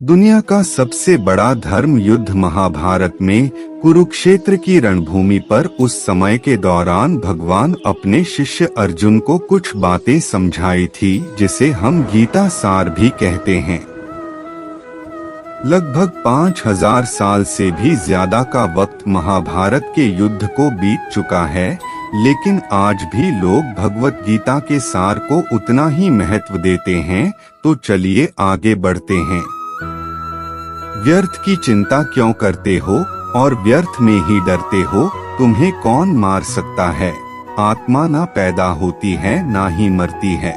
दुनिया का सबसे बड़ा धर्म युद्ध महाभारत में कुरुक्षेत्र की रणभूमि पर उस समय के दौरान भगवान अपने शिष्य अर्जुन को कुछ बातें समझाई थी, जिसे हम गीता सार भी कहते हैं। लगभग 5000 साल से भी ज्यादा का वक्त महाभारत के युद्ध को बीत चुका है, लेकिन आज भी लोग भगवत गीता के सार को उतना ही महत्व देते हैं। तो चलिए आगे बढ़ते हैं। व्यर्थ की चिंता क्यों करते हो और व्यर्थ में ही डरते हो? तुम्हें कौन मार सकता है? आत्मा ना पैदा होती है ना ही मरती है।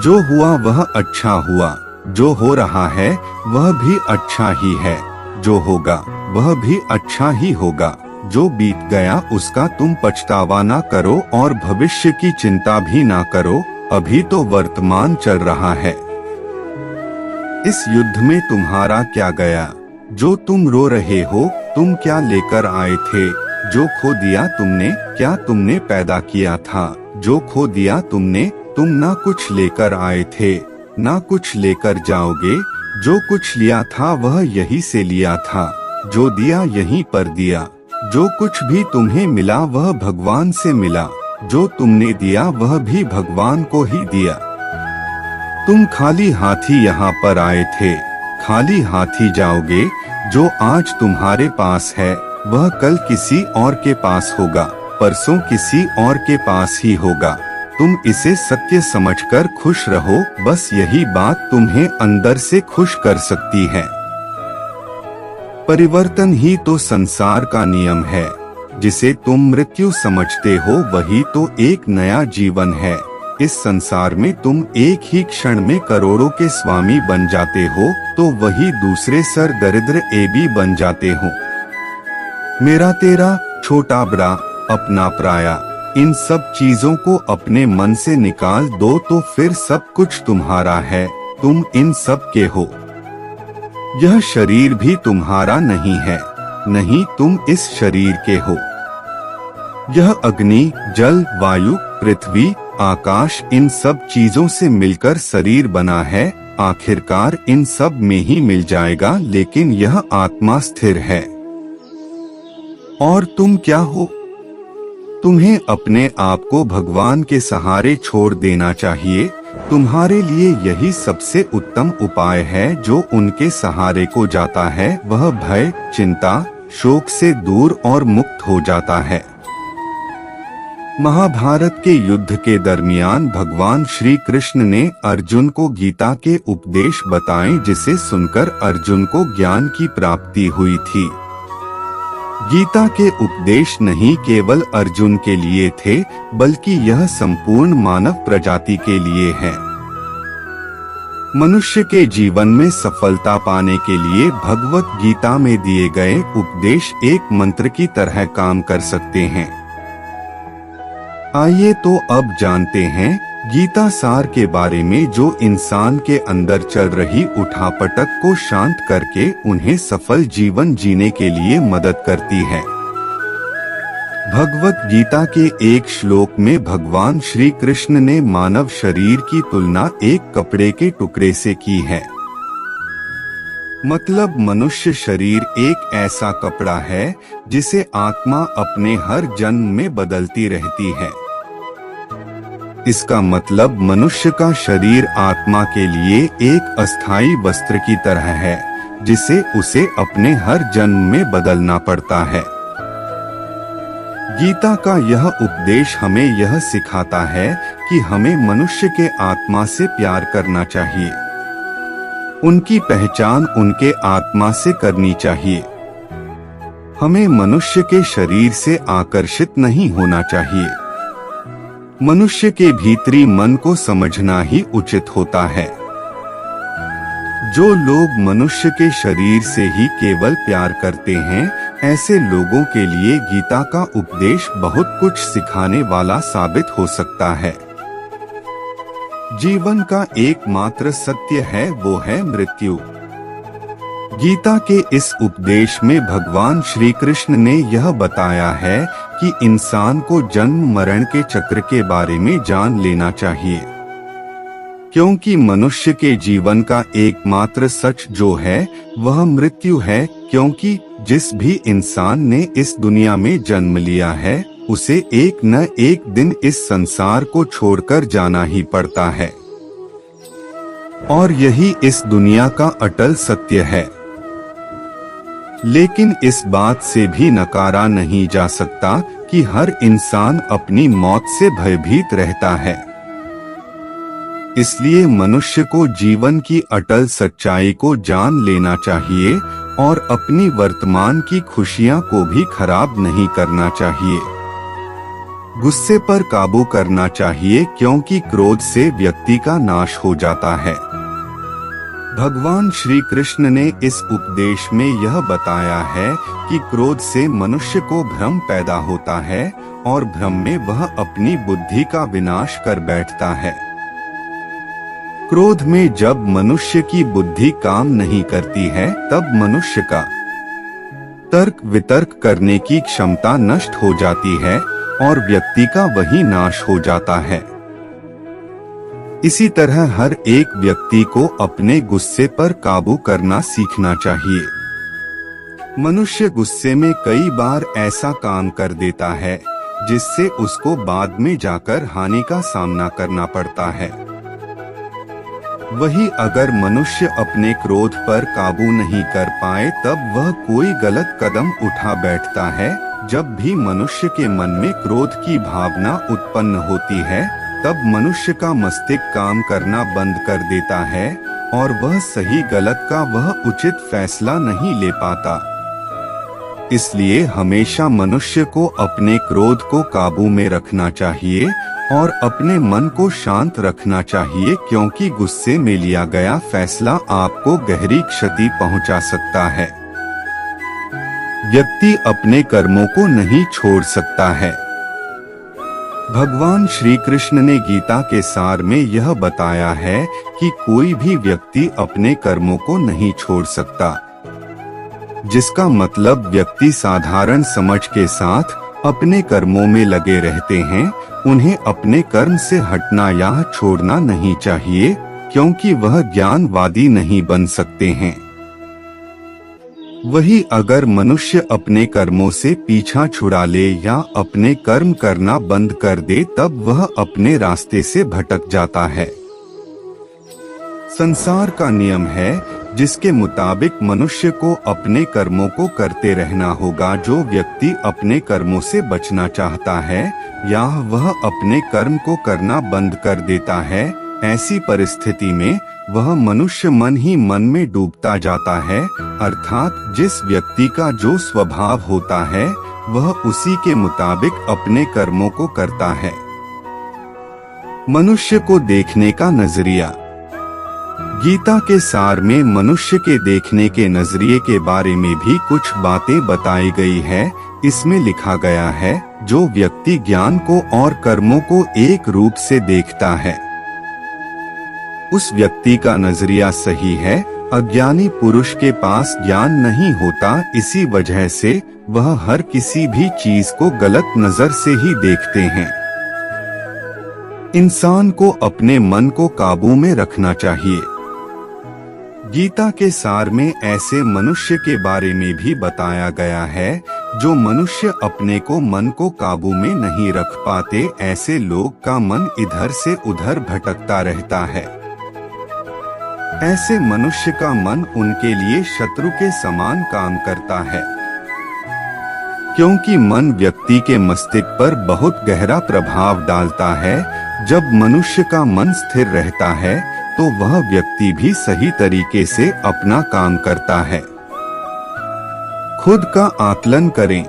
जो हुआ वह अच्छा हुआ, जो हो रहा है वह भी अच्छा ही है, जो होगा वह भी अच्छा ही होगा। जो बीत गया उसका तुम पछतावा ना करो और भविष्य की चिंता भी ना करो, अभी तो वर्तमान चल रहा है। इस युद्ध में तुम्हारा क्या गया? जो तुम रो रहे हो, तुम क्या लेकर आए थे? जो खो दिया तुमने, क्या तुमने पैदा किया था? जो खो दिया तुमने, तुम ना कुछ लेकर आए थे, ना कुछ लेकर जाओगे। जो कुछ लिया था वह यहीं से लिया था, जो दिया यहीं पर दिया। जो कुछ भी तुम्हें मिला वह भगवान से मिला, जो तुमने दिया वह भी भगवान को ही दिया। तुम खाली हाथी यहाँ पर आए थे, खाली हाथी जाओगे। जो आज तुम्हारे पास है वह कल किसी और के पास होगा, परसों किसी और के पास ही होगा। तुम इसे सत्य समझकर खुश रहो, बस यही बात तुम्हें अंदर से खुश कर सकती है। परिवर्तन ही तो संसार का नियम है। जिसे तुम मृत्यु समझते हो वही तो एक नया जीवन है। इस संसार में तुम एक ही क्षण में करोड़ों के स्वामी बन जाते हो, तो वही दूसरे सर दरिद्र एबी बन जाते हो। मेरा तेरा, छोटा बड़ा, अपना पराया, इन सब चीजों को अपने मन से निकाल दो तो फिर सब कुछ तुम्हारा है। तुम इन सब के हो। यह शरीर भी तुम्हारा नहीं है, नहीं तुम इस शरीर के हो। यह अग्नि, जल, वायु, पृथ्वी, आकाश, इन सब चीजों से मिलकर शरीर बना है। आखिरकार इन सब में ही मिल जाएगा, लेकिन यह आत्मा स्थिर है। और तुम क्या हो? तुम्हें अपने आप को भगवान के सहारे छोड़ देना चाहिए। तुम्हारे लिए यही सबसे उत्तम उपाय है। जो उनके सहारे को जाता है वह भय, चिंता, शोक से दूर और मुक्त हो जाता है। महाभारत के युद्ध के दरमियान भगवान श्री कृष्ण ने अर्जुन को गीता के उपदेश बताए, जिसे सुनकर अर्जुन को ज्ञान की प्राप्ति हुई थी। गीता के उपदेश नहीं केवल अर्जुन के लिए थे, बल्कि यह संपूर्ण मानव प्रजाति के लिए है। मनुष्य के जीवन में सफलता पाने के लिए भगवत गीता में दिए गए उपदेश एक मंत्र की तरह काम कर सकते हैं। आइए तो अब जानते हैं गीता सार के बारे में, जो इंसान के अंदर चल रही उठापटक को शांत करके उन्हें सफल जीवन जीने के लिए मदद करती है। भगवत गीता के एक श्लोक में भगवान श्री कृष्ण ने मानव शरीर की तुलना एक कपड़े के टुकड़े से की है। मतलब मनुष्य शरीर एक ऐसा कपड़ा है जिसे आत्मा अपने हर जन्म में बदलती रहती है। इसका मतलब मनुष्य का शरीर आत्मा के लिए एक अस्थायी वस्त्र की तरह है, जिसे उसे अपने हर जन्म में बदलना पड़ता है। गीता का यह उपदेश हमें यह सिखाता है कि हमें मनुष्य के आत्मा से प्यार करना चाहिए। उनकी पहचान उनके आत्मा से करनी चाहिए। हमें मनुष्य के शरीर से आकर्षित नहीं होना चाहिए। मनुष्य के भीतरी मन को समझना ही उचित होता है। जो लोग मनुष्य के शरीर से ही केवल प्यार करते हैं, ऐसे लोगों के लिए गीता का उपदेश बहुत कुछ सिखाने वाला साबित हो सकता है। जीवन का एकमात्र सत्य है, वो है मृत्यु। गीता के इस उपदेश में भगवान श्री कृष्ण ने यह बताया है कि इंसान को जन्म मरण के चक्र के बारे में जान लेना चाहिए। क्योंकि मनुष्य के जीवन का एकमात्र सच जो है वह मृत्यु है, क्योंकि जिस भी इंसान ने इस दुनिया में जन्म लिया है उसे एक न एक दिन इस संसार को छोड़कर जाना ही पड़ता है, और यही इस दुनिया का अटल सत्य है। लेकिन इस बात से भी नकारा नहीं जा सकता कि हर इंसान अपनी मौत से भयभीत रहता है। इसलिए मनुष्य को जीवन की अटल सच्चाई को जान लेना चाहिए और अपनी वर्तमान की खुशियां को भी खराब नहीं करना चाहिए। गुस्से पर काबू करना चाहिए, क्योंकि क्रोध से व्यक्ति का नाश हो जाता है। भगवान श्री कृष्ण ने इस उपदेश में यह बताया है कि क्रोध से मनुष्य को भ्रम पैदा होता है और भ्रम में वह अपनी बुद्धि का विनाश कर बैठता है। क्रोध में जब मनुष्य की बुद्धि काम नहीं करती है तब मनुष्य का तर्क वितर्क करने की क्षमता नष्ट हो जाती है और व्यक्ति का वही नाश हो जाता है। इसी तरह हर एक व्यक्ति को अपने गुस्से पर काबू करना सीखना चाहिए। मनुष्य गुस्से में कई बार ऐसा काम कर देता है जिससे उसको बाद में जाकर हानि का सामना करना पड़ता है। वही अगर मनुष्य अपने क्रोध पर काबू नहीं कर पाए तब वह कोई गलत कदम उठा बैठता है। जब भी मनुष्य के मन में क्रोध की भावना उत्पन्न होती है तब मनुष्य का मस्तिष्क काम करना बंद कर देता है और वह सही गलत का वह उचित फैसला नहीं ले पाता। इसलिए हमेशा मनुष्य को अपने क्रोध को काबू में रखना चाहिए और अपने मन को शांत रखना चाहिए, क्योंकि गुस्से में लिया गया फैसला आपको गहरी क्षति पहुंचा सकता है। व्यक्ति अपने कर्मों को नहीं छोड़ सकता है। भगवान श्री कृष्ण ने गीता के सार में यह बताया है कि कोई भी व्यक्ति अपने कर्मों को नहीं छोड़ सकता, जिसका मतलब व्यक्ति साधारण समझ के साथ अपने कर्मों में लगे रहते हैं। उन्हें अपने कर्म से हटना या छोड़ना नहीं चाहिए, क्योंकि वह ज्ञानवादी नहीं बन सकते हैं। वही अगर मनुष्य अपने कर्मों से पीछा छुड़ा ले या अपने कर्म करना बंद कर दे तब वह अपने रास्ते से भटक जाता है। संसार का नियम है जिसके मुताबिक मनुष्य को अपने कर्मों को करते रहना होगा। जो व्यक्ति अपने कर्मों से बचना चाहता है या वह अपने कर्म को करना बंद कर देता है, ऐसी परिस्थिति में वह मनुष्य मन ही मन में डूबता जाता है। अर्थात जिस व्यक्ति का जो स्वभाव होता है वह उसी के मुताबिक अपने कर्मों को करता है। मनुष्य को देखने का नजरिया। गीता के सार में मनुष्य के देखने के नजरिए के बारे में भी कुछ बातें बताई गई है। इसमें लिखा गया है, जो व्यक्ति ज्ञान को और कर्मों को एक रूप से देखता है उस व्यक्ति का नजरिया सही है। अज्ञानी पुरुष के पास ज्ञान नहीं होता, इसी वजह से वह हर किसी भी चीज को गलत नजर से ही देखते हैं। इंसान को अपने मन को काबू में रखना चाहिए। गीता के सार में ऐसे मनुष्य के बारे में भी बताया गया है जो मनुष्य अपने को मन को काबू में नहीं रख पाते। ऐसे लोग का मन इधर से उधर भटकता रहता है। ऐसे मनुष्य का मन उनके लिए शत्रु के समान काम करता है, क्योंकि मन व्यक्ति के मस्तिष्क पर बहुत गहरा प्रभाव डालता है। जब मनुष्य का मन स्थिर रहता है तो वह व्यक्ति भी सही तरीके से अपना काम करता है। खुद का आकलन करें।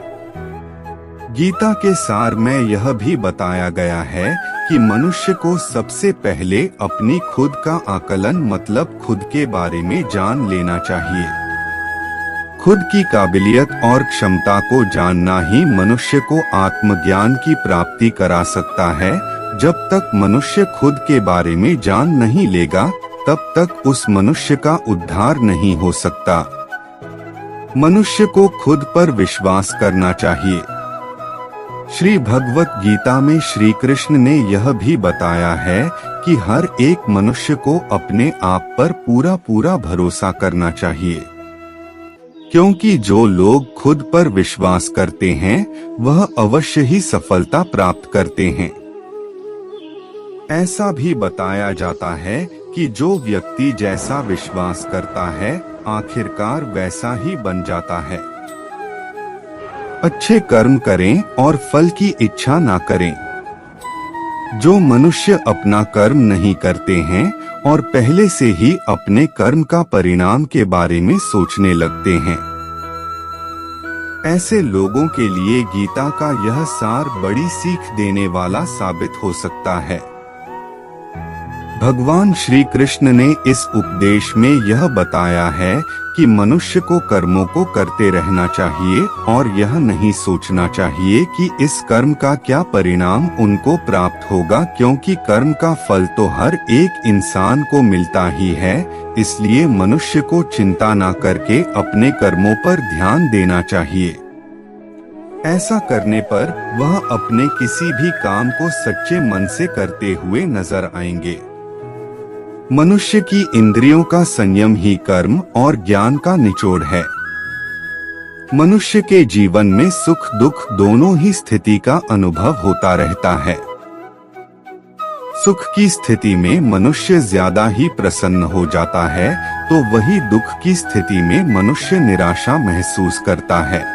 गीता के सार में यह भी बताया गया है कि मनुष्य को सबसे पहले अपनी खुद का आकलन मतलब खुद के बारे में जान लेना चाहिए। खुद की काबिलियत और क्षमता को जानना ही मनुष्य को आत्मज्ञान की प्राप्ति करा सकता है। जब तक मनुष्य खुद के बारे में जान नहीं लेगा तब तक उस मनुष्य का उद्धार नहीं हो सकता। मनुष्य को खुद पर विश्वास करना चाहिए। श्री भगवत गीता में श्री कृष्ण ने यह भी बताया है कि हर एक मनुष्य को अपने आप पर पूरा पूरा भरोसा करना चाहिए, क्योंकि जो लोग खुद पर विश्वास करते हैं वह अवश्य ही सफलता प्राप्त करते हैं। ऐसा भी बताया जाता है कि जो व्यक्ति जैसा विश्वास करता है आखिरकार वैसा ही बन जाता है। अच्छे कर्म करें और फल की इच्छा ना करें। जो मनुष्य अपना कर्म नहीं करते हैं और पहले से ही अपने कर्म का परिणाम के बारे में सोचने लगते हैं, ऐसे लोगों के लिए गीता का यह सार बड़ी सीख देने वाला साबित हो सकता है। भगवान श्री कृष्ण ने इस उपदेश में यह बताया है कि मनुष्य को कर्मों को करते रहना चाहिए और यह नहीं सोचना चाहिए कि इस कर्म का क्या परिणाम उनको प्राप्त होगा, क्योंकि कर्म का फल तो हर एक इंसान को मिलता ही है। इसलिए मनुष्य को चिंता न करके अपने कर्मों पर ध्यान देना चाहिए। ऐसा करने पर वह अपने किसी भी काम को सच्चे मन से करते हुए नजर आएंगे। मनुष्य की इंद्रियों का संयम ही कर्म और ज्ञान का निचोड़ है। मनुष्य के जीवन में सुख दुख दोनों ही स्थिति का अनुभव होता रहता है। सुख की स्थिति में मनुष्य ज्यादा ही प्रसन्न हो जाता है, तो वही दुख की स्थिति में मनुष्य निराशा महसूस करता है।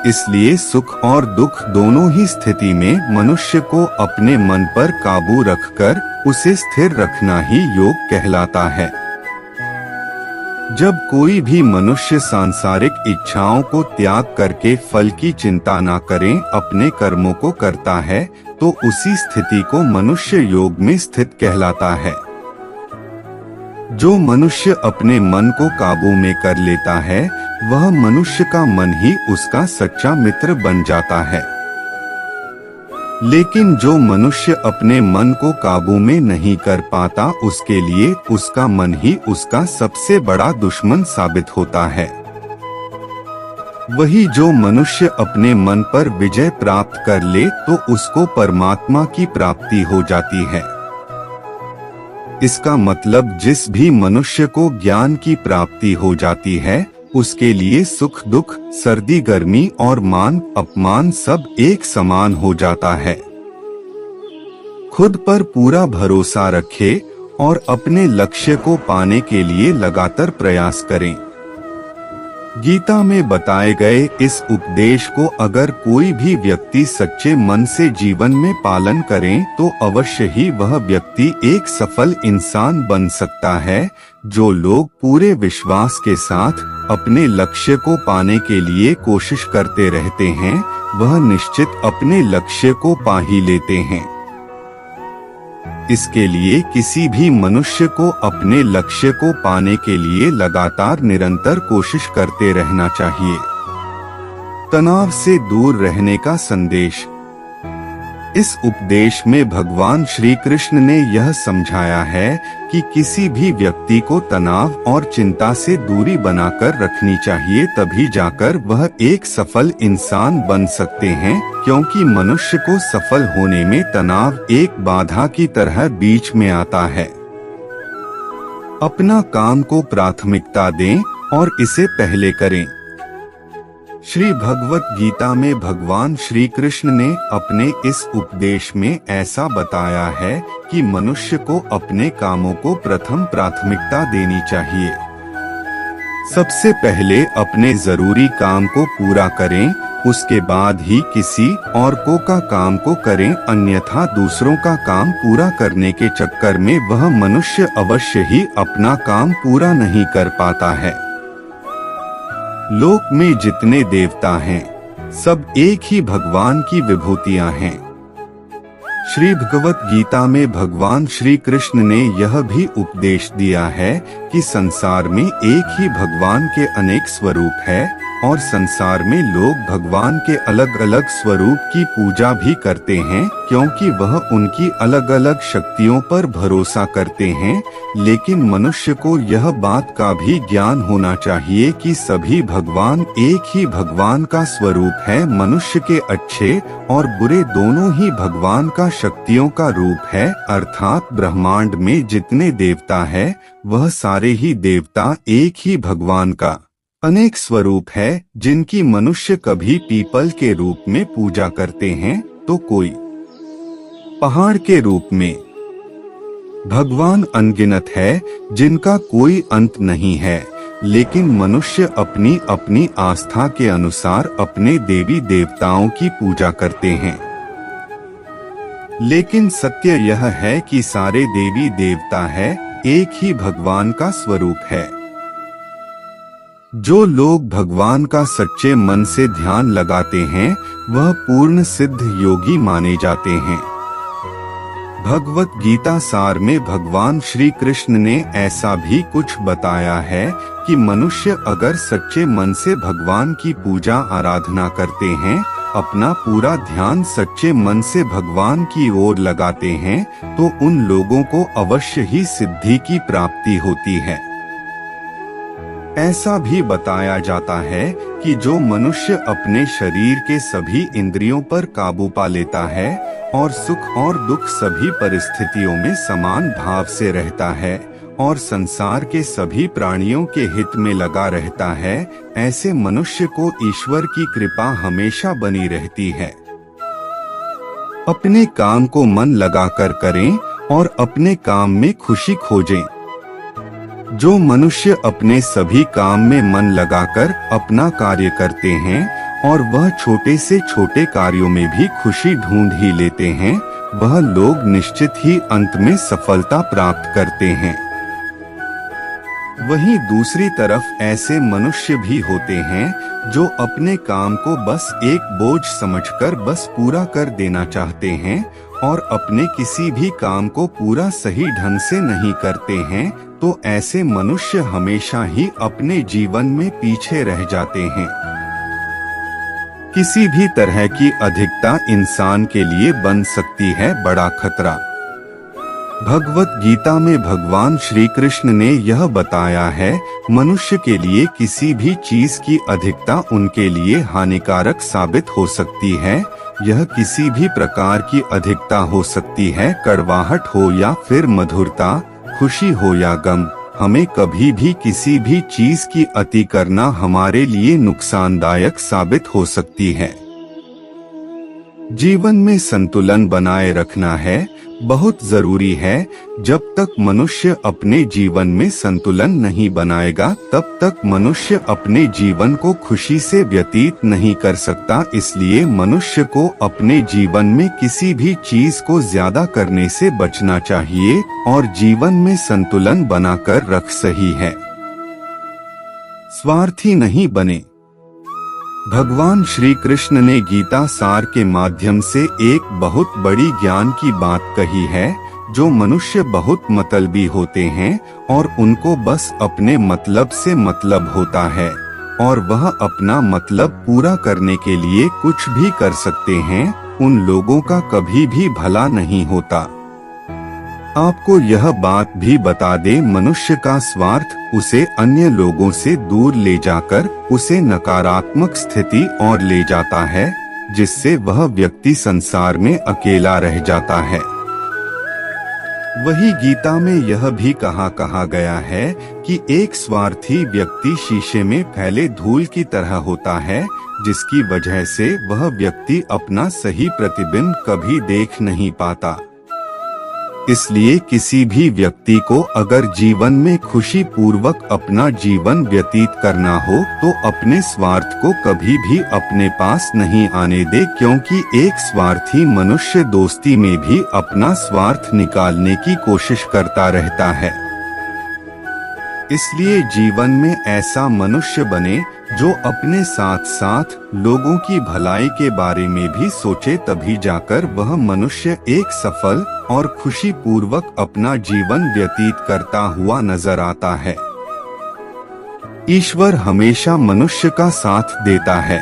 इसलिए सुख और दुख दोनों ही स्थिति में मनुष्य को अपने मन पर काबू रखकर उसे स्थिर रखना ही योग कहलाता है। जब कोई भी मनुष्य सांसारिक इच्छाओं को त्याग करके फल की चिंता न करें अपने कर्मों को करता है, तो उसी स्थिति को मनुष्य योग में स्थित कहलाता है। जो मनुष्य अपने मन को काबू में कर लेता है वह मनुष्य का मन ही उसका सच्चा मित्र बन जाता है। लेकिन जो मनुष्य अपने मन को काबू में नहीं कर पाता उसके लिए उसका मन ही उसका सबसे बड़ा दुश्मन साबित होता है। वही जो मनुष्य अपने मन पर विजय प्राप्त कर ले तो उसको परमात्मा की प्राप्ति हो जाती है। इसका मतलब जिस भी मनुष्य को ज्ञान की प्राप्ति हो जाती है उसके लिए सुख दुख सर्दी गर्मी और मान अपमान सब एक समान हो जाता है। खुद पर पूरा भरोसा रखें और अपने लक्ष्य को पाने के लिए लगातार प्रयास करें। गीता में बताए गए इस उपदेश को अगर कोई भी व्यक्ति सच्चे मन से जीवन में पालन करें तो अवश्य ही वह व्यक्ति एक सफल इंसान बन सकता है। जो लोग पूरे विश्वास के साथ अपने लक्ष्य को पाने के लिए कोशिश करते रहते हैं वह निश्चित अपने लक्ष्य को पा ही लेते हैं। इसके लिए किसी भी मनुष्य को अपने लक्ष्य को पाने के लिए लगातार निरंतर कोशिश करते रहना चाहिए। तनाव से दूर रहने का संदेश। इस उपदेश में भगवान श्री कृष्ण ने यह समझाया है कि किसी भी व्यक्ति को तनाव और चिंता से दूरी बनाकर रखनी चाहिए, तभी जाकर वह एक सफल इंसान बन सकते हैं, क्योंकि मनुष्य को सफल होने में तनाव एक बाधा की तरह बीच में आता है। अपना काम को प्राथमिकता दें और इसे पहले करें। श्री भगवत गीता में भगवान श्री कृष्ण ने अपने इस उपदेश में ऐसा बताया है कि मनुष्य को अपने कामों को प्रथम प्राथमिकता देनी चाहिए। सबसे पहले अपने जरूरी काम को पूरा करें, उसके बाद ही किसी और का काम को करें, अन्यथा दूसरों का काम पूरा करने के चक्कर में वह मनुष्य अवश्य ही अपना काम पूरा नहीं कर पाता है। लोक में जितने देवता हैं सब एक ही भगवान की विभूतियां हैं। श्री भगवत गीता में भगवान श्री कृष्ण ने यह भी उपदेश दिया है कि संसार में एक ही भगवान के अनेक स्वरूप है और संसार में लोग भगवान के अलग अलग स्वरूप की पूजा भी करते हैं, क्योंकि वह उनकी अलग अलग शक्तियों पर भरोसा करते हैं। लेकिन मनुष्य को यह बात का भी ज्ञान होना चाहिए कि सभी भगवान एक ही भगवान का स्वरूप है। मनुष्य के अच्छे और बुरे दोनों ही भगवान का शक्तियों का रूप है, अर्थात ब्रह्मांड में जितने देवता है वह सारे ही देवता एक ही भगवान का अनेक स्वरूप है, जिनकी मनुष्य कभी पीपल के रूप में पूजा करते हैं तो कोई पहाड़ के रूप में। भगवान अनगिनत है जिनका कोई अंत नहीं है, लेकिन मनुष्य अपनी अपनी आस्था के अनुसार अपने देवी देवताओं की पूजा करते हैं। लेकिन सत्य यह है कि सारे देवी देवता है एक ही भगवान का स्वरूप है। जो लोग भगवान का सच्चे मन से ध्यान लगाते हैं वह पूर्ण सिद्ध योगी माने जाते हैं। भगवत गीता सार में भगवान श्री कृष्ण ने ऐसा भी कुछ बताया है कि मनुष्य अगर सच्चे मन से भगवान की पूजा आराधना करते हैं, अपना पूरा ध्यान सच्चे मन से भगवान की ओर लगाते हैं, तो उन लोगों को अवश्य ही सिद्धि की प्राप्ति होती है। ऐसा भी बताया जाता है कि जो मनुष्य अपने शरीर के सभी इंद्रियों पर काबू पा लेता है और सुख और दुख सभी परिस्थितियों में समान भाव से रहता है और संसार के सभी प्राणियों के हित में लगा रहता है, ऐसे मनुष्य को ईश्वर की कृपा हमेशा बनी रहती है। अपने काम को मन लगाकर करें और अपने काम में खुशी खोजें। जो मनुष्य अपने सभी काम में मन लगाकर अपना कार्य करते हैं और वह छोटे से छोटे कार्यों में भी खुशी ढूंढ ही लेते हैं, वह लोग निश्चित ही अंत में सफलता प्राप्त करते हैं। वहीं दूसरी तरफ ऐसे मनुष्य भी होते हैं जो अपने काम को बस एक बोझ समझकर बस पूरा कर देना चाहते हैं और अपने किसी भी काम को पूरा सही ढंग से नहीं करते हैं, तो ऐसे मनुष्य हमेशा ही अपने जीवन में पीछे रह जाते हैं। किसी भी तरह की अधिकता इंसान के लिए बन सकती है बड़ा खतरा। भगवत गीता में भगवान श्री कृष्ण ने यह बताया है, मनुष्य के लिए किसी भी चीज की अधिकता उनके लिए हानिकारक साबित हो सकती है। यह किसी भी प्रकार की अधिकता हो सकती है, कड़वाहट हो या फिर मधुरता, खुशी हो या गम। हमें कभी भी किसी भी चीज की अति करना हमारे लिए नुकसानदायक साबित हो सकती है। जीवन में संतुलन बनाए रखना है बहुत जरूरी है। जब तक मनुष्य अपने जीवन में संतुलन नहीं बनाएगा, तब तक मनुष्य अपने जीवन को खुशी से व्यतीत नहीं कर सकता। इसलिए मनुष्य को अपने जीवन में किसी भी चीज को ज्यादा करने से बचना चाहिए और जीवन में संतुलन बनाकर रख सही है। स्वार्थी नहीं बने। भगवान श्री कृष्ण ने गीता सार के माध्यम से एक बहुत बड़ी ज्ञान की बात कही है। जो मनुष्य बहुत मतलबी होते हैं और उनको बस अपने मतलब से मतलब होता है और वह अपना मतलब पूरा करने के लिए कुछ भी कर सकते हैं, उन लोगों का कभी भी भला नहीं होता। आपको यह बात भी बता दे, मनुष्य का स्वार्थ उसे अन्य लोगों से दूर ले जाकर उसे नकारात्मक स्थिति और ले जाता है, जिससे वह व्यक्ति संसार में अकेला रह जाता है। वही गीता में यह भी कहा गया है कि एक स्वार्थी व्यक्ति शीशे में फैले धूल की तरह होता है, जिसकी वजह से वह व्यक्ति अपना सही प्रतिबिंब कभी देख नहीं पाता। इसलिए किसी भी व्यक्ति को अगर जीवन में खुशी पूर्वक अपना जीवन व्यतीत करना हो तो अपने स्वार्थ को कभी भी अपने पास नहीं आने दे, क्योंकि एक स्वार्थी मनुष्य दोस्ती में भी अपना स्वार्थ निकालने की कोशिश करता रहता है। इसलिए जीवन में ऐसा मनुष्य बने जो अपने साथ साथ लोगों की भलाई के बारे में भी सोचे, तभी जाकर वह मनुष्य एक सफल और खुशी पूर्वक अपना जीवन व्यतीत करता हुआ नजर आता है। ईश्वर हमेशा मनुष्य का साथ देता है।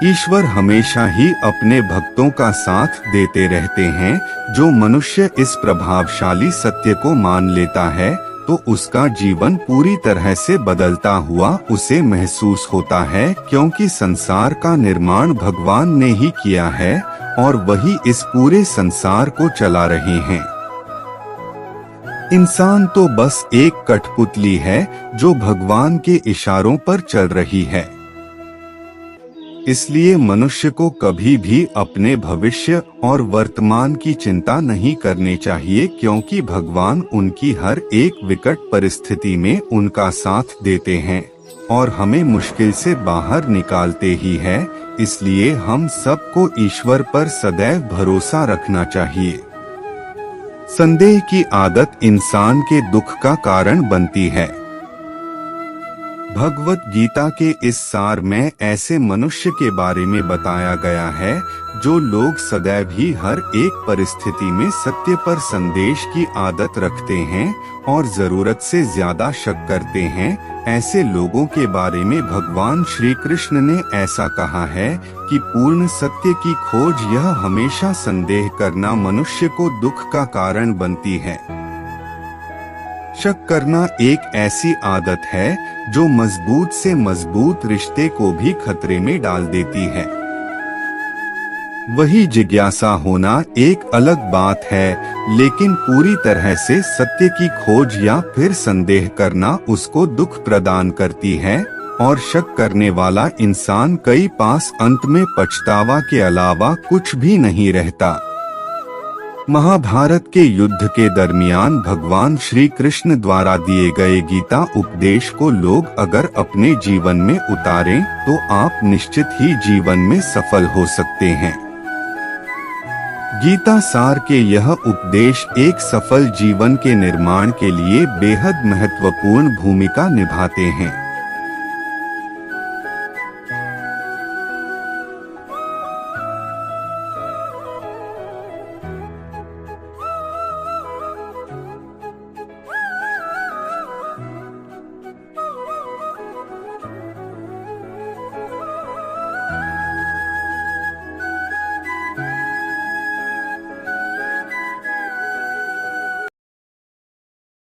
ईश्वर हमेशा ही अपने भक्तों का साथ देते रहते हैं। जो मनुष्य इस प्रभावशाली सत्य को मान लेता है तो उसका जीवन पूरी तरह से बदलता हुआ उसे महसूस होता है, क्योंकि संसार का निर्माण भगवान ने ही किया है और वही इस पूरे संसार को चला रहे हैं। इंसान तो बस एक कठपुतली है जो भगवान के इशारों पर चल रही है। इसलिए मनुष्य को कभी भी अपने भविष्य और वर्तमान की चिंता नहीं करनी चाहिए, क्योंकि भगवान उनकी हर एक विकट परिस्थिति में उनका साथ देते हैं और हमें मुश्किल से बाहर निकालते ही है। इसलिए हम सबको ईश्वर पर सदैव भरोसा रखना चाहिए। संदेह की आदत इंसान के दुख का कारण बनती है। भगवत गीता के इस सार में ऐसे मनुष्य के बारे में बताया गया है जो लोग सदैव ही हर एक परिस्थिति में सत्य पर संदेश की आदत रखते हैं और जरूरत से ज्यादा शक करते हैं। ऐसे लोगों के बारे में भगवान श्री कृष्ण ने ऐसा कहा है कि पूर्ण सत्य की खोज यह हमेशा संदेह करना मनुष्य को दुख का कारण बनती है। शक करना एक ऐसी आदत है जो मजबूत से मजबूत रिश्ते को भी खतरे में डाल देती है। वही जिज्ञासा होना एक अलग बात है, लेकिन पूरी तरह से सत्य की खोज या फिर संदेह करना उसको दुख प्रदान करती है और शक करने वाला इंसान कई पास अंत में पछतावा के अलावा कुछ भी नहीं रहता। महाभारत के युद्ध के दरमियान भगवान श्री कृष्ण द्वारा दिए गए गीता उपदेश को लोग अगर अपने जीवन में उतारें तो आप निश्चित ही जीवन में सफल हो सकते हैं। गीता सार के यह उपदेश एक सफल जीवन के निर्माण के लिए बेहद महत्वपूर्ण भूमिका निभाते हैं।